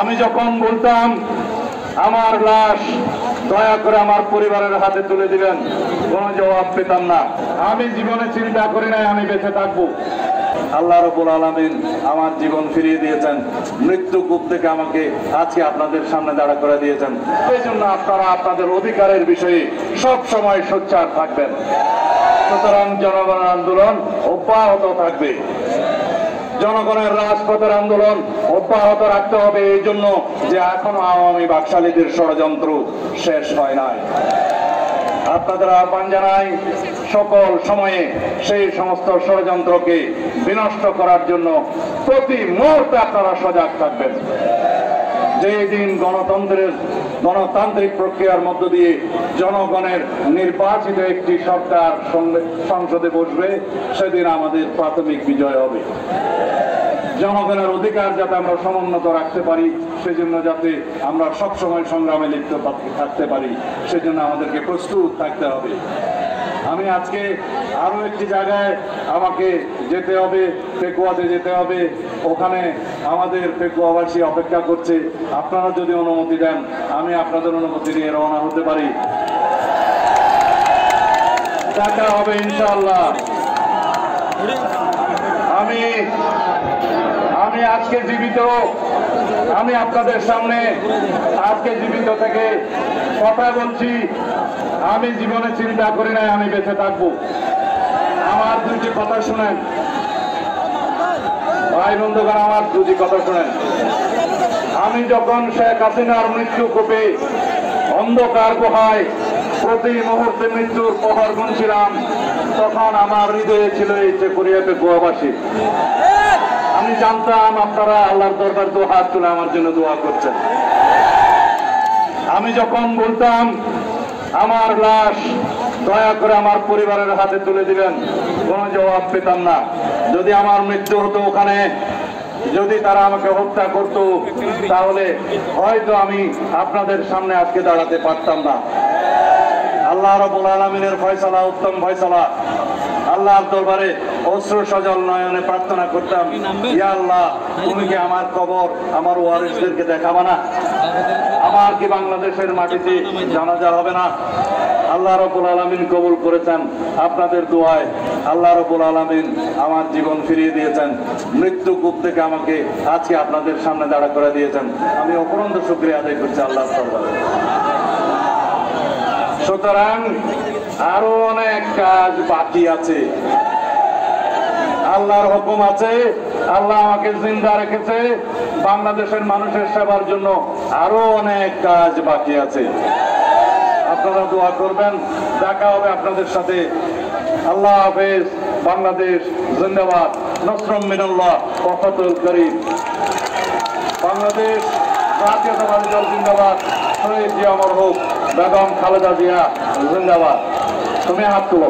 আমি যখন বলতাম আমার লাশ দয়া করে আমার পরিবারের হাতে তুলে দিবেন, কোনো জবাব পেতাম না। আমি জীবনে চিন্তা করি নাই আমি বেঁচে থাকবো। আল্লাহ রাব্বুল আলামিন আমার জীবন ফিরিয়ে দিয়েছেন, মৃত্যু কূপ থেকে আমাকে আজকে আপনাদের সামনে দাঁড়া করে দিয়েছেন। এই জন্য আপনারা আপনাদের অধিকারের বিষয়ে সব সময় সোচ্চার থাকবেন। সুতরাং জনগণের আন্দোলন অব্যাহত থাকবে, জনগণের রাজপথের আন্দোলন অব্যাহত রাখতে হবে, এই জন্য যে এখনো আওয়ামী বাকশালীদের ষড়যন্ত্র শেষ হয় নাই। আপনাদের আহ্বান জানাই সকল সময়ে সেই সমস্ত ষড়যন্ত্রকে বিনষ্ট করার জন্য প্রতি মুহূর্তে আপনারা সজাগ থাকবেন। যেই দিন গণতান্ত্রিক প্রক্রিয়ার মধ্য দিয়ে জনগণের নির্বাচিত একটি সরকার সংসদে বসবে, সেদিন আমাদের প্রাথমিক বিজয় হবে। জনগণের অধিকার যাতে আমরা সমুন্নত রাখতে পারি, সেজন্য যাতে আমরা সবসময় সংগ্রামে লিপ্ত থাকতে পারি, সেজন্য আমাদেরকে প্রস্তুত থাকতে হবে। আমি আজকে আরো একটি জায়গায় আমাকে যেতে হবে, পেকুয়াতে যেতে হবে। ওখানে আমাদের পেকুয়াবাসী অপেক্ষা করছে। আপনারা যদি অনুমতি দেন, আমি আপনাদের অনুমতি নিয়ে রওনা হতে পারি। দেখা হবে ইনশাআল্লাহ। আমি আজকে জীবিত, আমি আপনাদের সামনে আজকে জীবিত থেকে কথা বলছি। আমি জীবনে চিন্তা করি নাই আমি বেঁচে থাকবো। আমার দুটি কথা শুনেন ভাই বন্ধুগণ, আমার দুটি কথা শুনেন। আমি যখন শেখ হাসিনার মৃত্যু কূপে অন্ধকার গুহায় প্রতি মুহূর্তে মৃত্যুর প্রহর গুনছিলাম, তখন আমার হৃদয়ে ছিল এই চেকুরিয়া পেকুয়াবাসী। আমি জানতাম আপনারা আল্লাহর দরবার দু হাত তুলে আমার জন্য দোয়া করছেন। আমি যখন বলতাম আমার লাশ দয়া করে আমার পরিবারের হাতে তুলে দিবেন, কোনো জবাব পেতাম না। যদি আমার মৃত্যু হতো ওখানে, যদি তারা আমাকে হত্যা করত, তাহলে হয়তো আমি আপনাদের সামনে আজকে দাঁড়াতে পারতাম না। আল্লাহ রাব্বুল আলামিনের ফয়সালা উত্তম ফয়সালা। আল্লাহর দরবারে অশ্রু সজল নয়নে প্রার্থনা করতাম, ইয়া আল্লাহ, তুমি কি আমার কবর আমার ওয়ারিসদেরকে দেখাবা না? আমার কি বাংলাদেশের মাটিতে জানাজা হবে না? আল্লাহ রাব্বুল আলামিন কবুল করেছেন আপনাদের দোয়ায়। আল্লাহ রাব্বুল আলামিন আমার জীবন ফিরিয়ে দিয়েছেন, মৃত্যু কূপ থেকে আমাকে আজকে আপনাদের সামনে দাঁড়া করে দিয়েছেন। আমি অপরন্ত শুকরিয়া আদায় করছি আল্লাহর দরবারে। সুতরাং আরো অনেক কাজ বাকি আছে। আল্লাহর হুকুম আছে, আল্লাহ আমাকে জিন্দা রেখেছে বাংলাদেশের মানুষের সেবার জন্য। আরো অনেক কাজ বাকি আছে। আপনারা দোয়া করবেন। দেখা হবে আপনাদের সাথে। আল্লাহ হাফেজ। বাংলাদেশ জিন্দাবাদ। নসরুম মিনাল্লাহ ওয়া ফাতুল করিম। বাংলাদেশ জাতীয়তাবাদী দল জিন্দাবাদ। শহীদ জিয়া মরহুম বেগম খালেদা জিয়া জিন্দাবাদ। তুমি হাত তুলো।